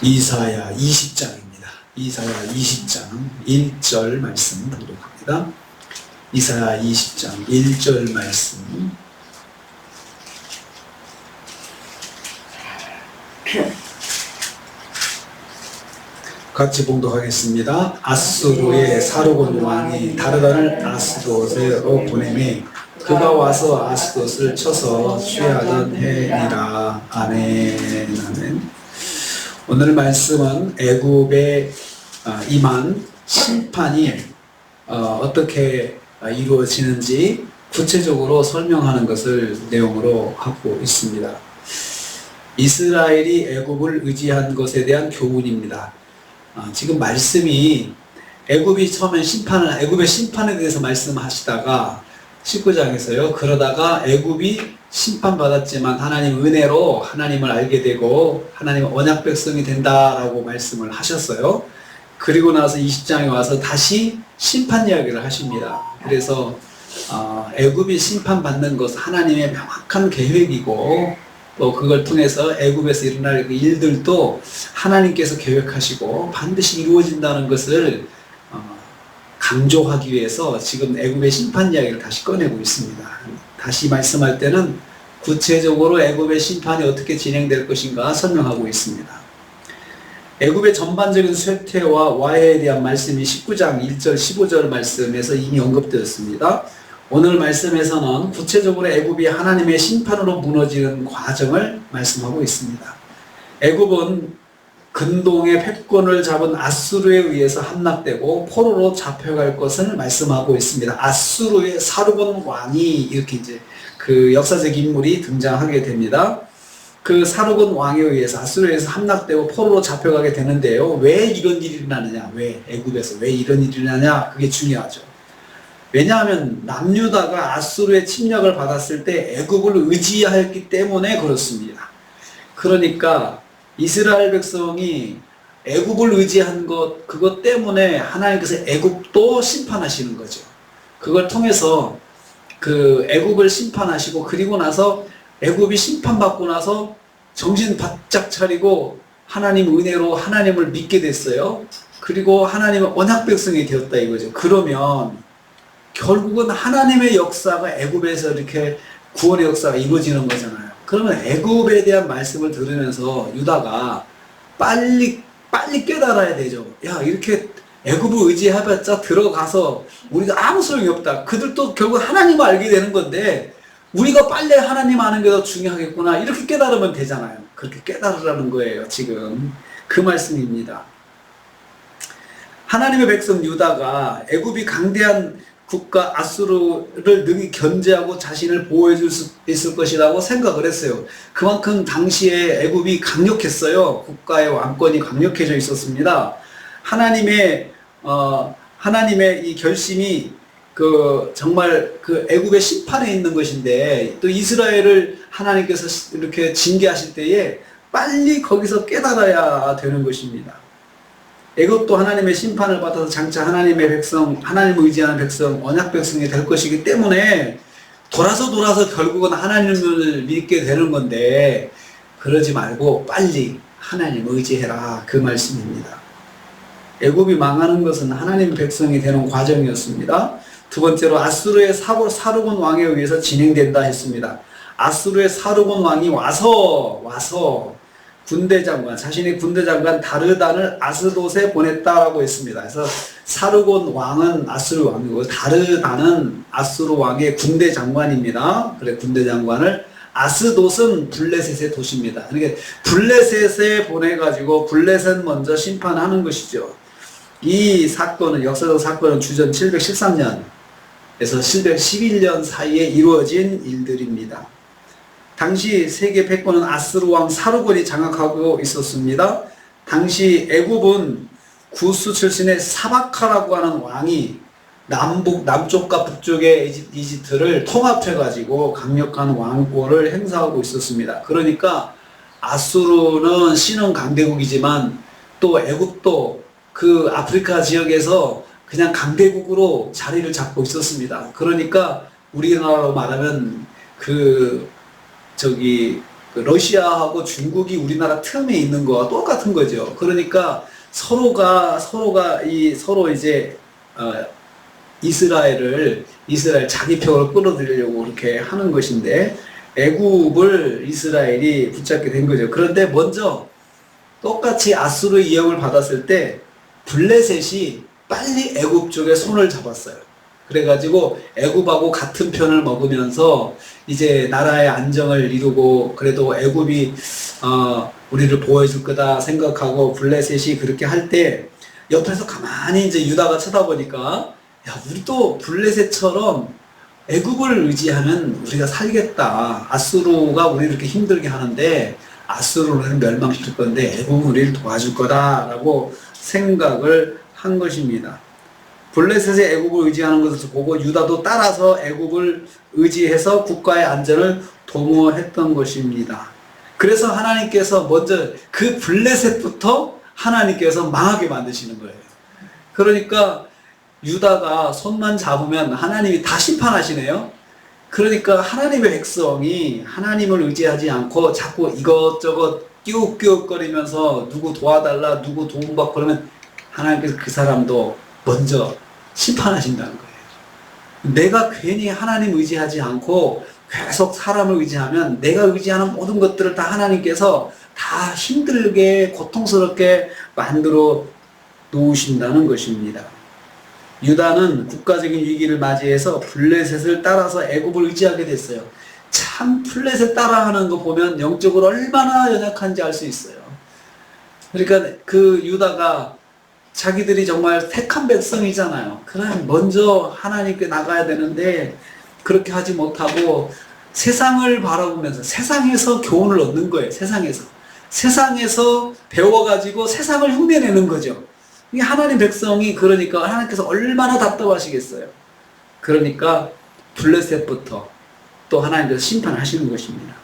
이사야 20장입니다. 이사야 20장 1절 말씀 보도록 합니다. 이사야 20장 1절 말씀. 같이 봉독하겠습니다. 아수르의 사르곤 왕이 다르단을 아스돗으로 보내매 그가 와서 아스돗을 쳐서 취하던 해니라. 아멘. 아멘. 오늘 말씀은 애굽에 임한 심판이 어떻게 이루어지는지 구체적으로 설명하는 것을 내용으로 하고 있습니다. 이스라엘이 애굽을 의지한 것에 대한 교훈입니다. 지금 말씀이 애굽이 처음엔 애굽의 심판에 대해서 말씀하시다가 19장에서요. 그러다가 애굽이 심판받았지만 하나님 은혜로 하나님을 알게 되고 하나님 언약 백성이 된다라고 말씀을 하셨어요. 그리고 나서 20장에 와서 다시 심판 이야기를 하십니다. 그래서 애굽이 심판받는 것은 하나님의 명확한 계획이고 또 그걸 통해서 애굽에서 일어날 그 일들도 하나님께서 계획하시고 반드시 이루어진다는 것을 강조하기 위해서 지금 애굽의 심판 이야기를 다시 꺼내고 있습니다. 다시 말씀할 때는 구체적으로 애굽의 심판이 어떻게 진행될 것인가 설명하고 있습니다. 애굽의 전반적인 쇠퇴와 와해에 대한 말씀이 19장 1절 15절 말씀에서 이미 언급되었습니다. 오늘 말씀에서는 구체적으로 애굽이 하나님의 심판으로 무너지는 과정을 말씀하고 있습니다. 애굽은 근동의 패권을 잡은 아수르에 의해서 함락되고 포로로 잡혀갈 것을 말씀하고 있습니다. 아수르의 사르곤 왕이 이렇게 이제 그 역사적 인물이 등장하게 됩니다. 그 사르곤 왕에 의해서 아수르에서 함락되고 포로로 잡혀가게 되는데요. 왜 이런 일이 일어나느냐? 왜 애굽에서 왜 이런 일이 일어나냐? 그게 중요하죠. 왜냐하면 남유다가 아수르의 침략을 받았을 때 애굽을 의지하였기 때문에 그렇습니다. 그러니까 이스라엘 백성이 애굽을 의지한 그것 때문에 하나님께서 애굽도 심판하시는 거죠. 그걸 통해서 그 애굽을 심판하시고 그리고 나서 애굽이 심판받고 나서 정신 바짝 차리고 하나님 은혜로 하나님을 믿게 됐어요. 그리고 하나님의 언약 백성이 되었다 이거죠. 그러면 결국은 하나님의 역사가 애굽에서 이렇게 구원의 역사가 이루어지는 거잖아요. 그러면 애굽에 대한 말씀을 들으면서 유다가 빨리 깨달아야 되죠. 야, 이렇게 애굽을 의지해봤자 들어가서 우리가 아무 소용이 없다. 그들도 결국 하나님을 알게 되는 건데 우리가 빨리 하나님 아는 게 더 중요하겠구나. 이렇게 깨달으면 되잖아요. 그렇게 깨달으라는 거예요. 지금 그 말씀입니다. 하나님의 백성 유다가 애굽이 강대한 국가 아수르를 능히 견제하고 자신을 보호해 줄 수 있을 것이라고 생각을 했어요. 그만큼 당시에 애굽이 강력했어요. 국가의 왕권이 강력해져 있었습니다. 하나님의 이 결심이 정말 애굽의 심판에 있는 것인데 또 이스라엘을 하나님께서 이렇게 징계하실 때에 빨리 거기서 깨달아야 되는 것입니다. 애굽도 하나님의 심판을 받아서 장차 하나님의 백성, 하나님을 의지하는 백성, 언약 백성이 될 것이기 때문에 돌아서 결국은 하나님을 믿게 되는 건데 그러지 말고 빨리 하나님을 의지해라 그 말씀입니다. 애굽이 망하는 것은 하나님 백성이 되는 과정이었습니다. 두 번째로 아수르의 사르곤 왕에 의해서 진행된다 했습니다. 아수르의 사르곤 왕이 와서 자신의 군대 장관 다르단을 아스돗에 보냈다라고 했습니다. 그래서 사르곤 왕은 아수르 왕이고 다르단은 아수르 왕의 군대 장관입니다. 그래 군대 장관을 아스돗은 블레셋의 도시입니다. 그러니까 블레셋에 보내가지고 블레셋 먼저 심판하는 것이죠. 이 사건은 역사적 사건은 주전 713년에서 711년 사이에 이루어진 일들입니다. 당시 세계 패권은 아수르 왕 사르곤이 장악하고 있었습니다. 당시 애굽은 구스 출신의 사바카라고 하는 왕이 남쪽과 북쪽의 이집트를 통합해가지고 강력한 왕권을 행사하고 있었습니다. 그러니까 아수르는 신흥 강대국이지만 또 애굽도 그 아프리카 지역에서 그냥 강대국으로 자리를 잡고 있었습니다. 그러니까 우리나라로 말하면 그 러시아하고 중국이 우리나라 틈에 있는 거와 똑같은 거죠. 그러니까 서로가 서로 이제 이스라엘 자기 편으로 끌어들이려고 그렇게 하는 것인데, 애굽을 이스라엘이 붙잡게 된 거죠. 그런데 먼저 똑같이 아수르의 위협을 받았을 때 블레셋이 빨리 애굽 쪽에 손을 잡았어요. 그래가지고 애굽하고 같은 편을 먹으면서 이제 나라의 안정을 이루고, 그래도 애굽이 우리를 보호해줄 거다 생각하고 블레셋이 그렇게 할 때 옆에서 가만히 이제 유다가 쳐다보니까, 야, 우리도 블레셋처럼 애굽을 의지하면 우리가 살겠다. 아수르가 우리를 이렇게 힘들게 하는데 아수르는 멸망시킬 건데 애굽은 우리를 도와줄 거다라고 생각을 한 것입니다. 블레셋의 애굽을 의지하는 것을 보고 유다도 따라서 애굽을 의지해서 국가의 안전을 도모했던 것입니다. 그래서 하나님께서 먼저 그 블레셋부터 하나님께서 망하게 만드시는 거예요. 그러니까 유다가 손만 잡으면 하나님이 다 심판하시네요. 그러니까 하나님의 백성이 하나님을 의지하지 않고 자꾸 이것저것 끼욱끼욱거리면서 누구 도와달라, 누구 도움받고 그러면 하나님께서 그 사람도 먼저 심판하신다는 거예요. 내가 괜히 하나님 의지하지 않고 계속 사람을 의지하면 내가 의지하는 모든 것들을 다 하나님께서 다 힘들게 고통스럽게 만들어 놓으신다는 것입니다. 유다는 국가적인 위기를 맞이해서 블레셋을 따라서 애굽을 의지하게 됐어요. 참 블레셋 따라하는 거 보면 영적으로 얼마나 연약한지 알 수 있어요. 그러니까 그 유다가 자기들이 정말 택한 백성이잖아요. 그럼 먼저 하나님께 나가야 되는데 그렇게 하지 못하고 세상을 바라보면서 세상에서 교훈을 얻는 거예요. 세상에서 배워가지고 세상을 흉내내는 거죠. 이 하나님 백성이, 그러니까 하나님께서 얼마나 답답하시겠어요. 그러니까 블레셋부터 또 하나님께서 심판하시는 것입니다.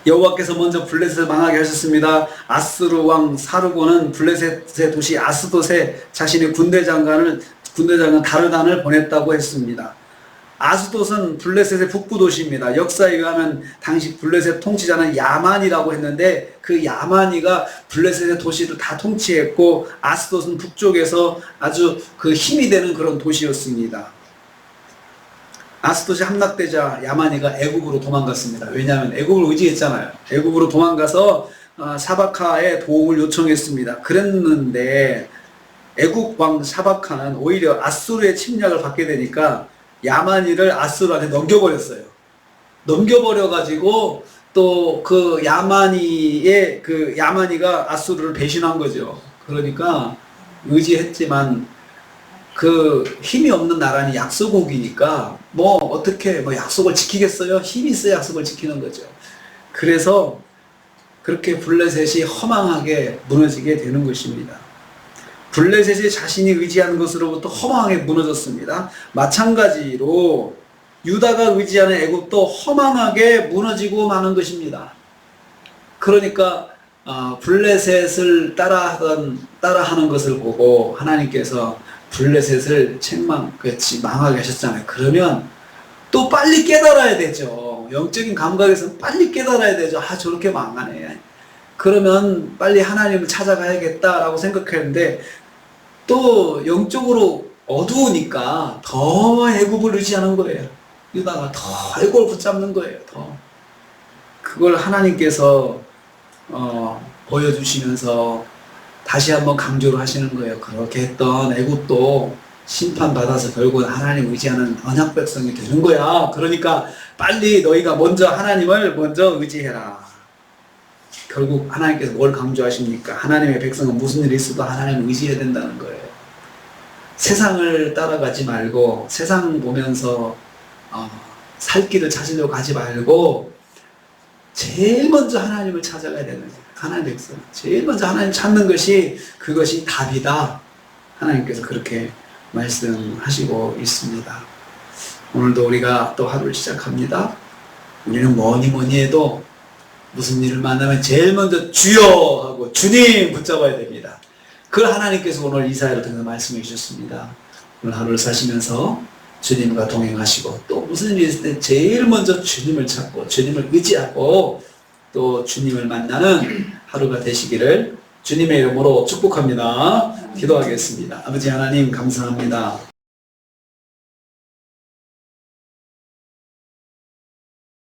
여호와께서 먼저 블레셋을 망하게 하셨습니다. 아스루 왕 사르곤은 블레셋의 도시 아스돗에 자신의 군대 장관 다르단을 보냈다고 했습니다. 아스돗은 블레셋의 북부 도시입니다. 역사에 의하면 당시 블레셋 통치자는 야만이라고 했는데 그 야만이가 블레셋의 도시를 다 통치했고 아스돗은 북쪽에서 아주 그 힘이 되는 그런 도시였습니다. 아스돗이 함락되자 야만이가 애굽으로 도망갔습니다. 왜냐하면 애굽을 의지했잖아요. 애굽으로 도망가서 샤바카의 도움을 요청했습니다. 그랬는데 애굽 왕 샤바카는 오히려 아수르의 침략을 받게 되니까 야만이를 아수르한테 넘겨버렸어요. 넘겨버려가지고 또 그 야만이가 아수르를 배신한 거죠. 그러니까 의지했지만 그 힘이 없는 나라니 약소국이니까 어떻게 약속을 지키겠어요? 힘이 있어야 약속을 지키는 거죠. 그래서 그렇게 블레셋이 허망하게 무너지게 되는 것입니다. 블레셋이 자신이 의지하는 것으로부터 허망하게 무너졌습니다. 마찬가지로 유다가 의지하는 애굽도 허망하게 무너지고 마는 것입니다. 그러니까 블레셋을 따라하는 것을 보고 하나님께서 블레셋을 그렇지 망하게 하셨잖아요. 그러면 또 빨리 깨달아야 되죠. 영적인 감각에서는 빨리 깨달아야 되죠. 저렇게 망하네. 그러면 빨리 하나님을 찾아가야겠다라고 생각했는데 또 영적으로 어두우니까 더 애굽을 의지하는 거예요. 유다가 더 애굽을 붙잡는 거예요. 더. 그걸 하나님께서 보여주시면서 다시 한번 강조를 하시는 거예요. 그렇게 했던 애굽도 심판받아서 결국은 하나님 의지하는 언약 백성이 되는 거야. 그러니까 빨리 너희가 먼저 하나님을 먼저 의지해라. 결국 하나님께서 뭘 강조하십니까? 하나님의 백성은 무슨 일이 있어도 하나님을 의지해야 된다는 거예요. 세상을 따라가지 말고 세상 보면서 살 길을 찾으려고 하지 말고 제일 먼저 하나님을 찾아가야 되는 거예요. 하나님의 백성 제일 먼저 하나님 찾는 것이 그것이 답이다. 하나님께서 그렇게 말씀하시고 있습니다. 오늘도 우리가 또 하루를 시작합니다. 우리는 뭐니 해도 무슨 일을 만나면 제일 먼저 주여 하고 주님 붙잡아야 됩니다. 그걸 하나님께서 오늘 이사야를 통해서 말씀해 주셨습니다. 오늘 하루를 사시면서 주님과 동행하시고 또 무슨 일이 있을 때 제일 먼저 주님을 찾고 주님을 의지하고 또 주님을 만나는 하루가 되시기를 주님의 이름으로 축복합니다. 기도하겠습니다. 아버지 하나님 감사합니다.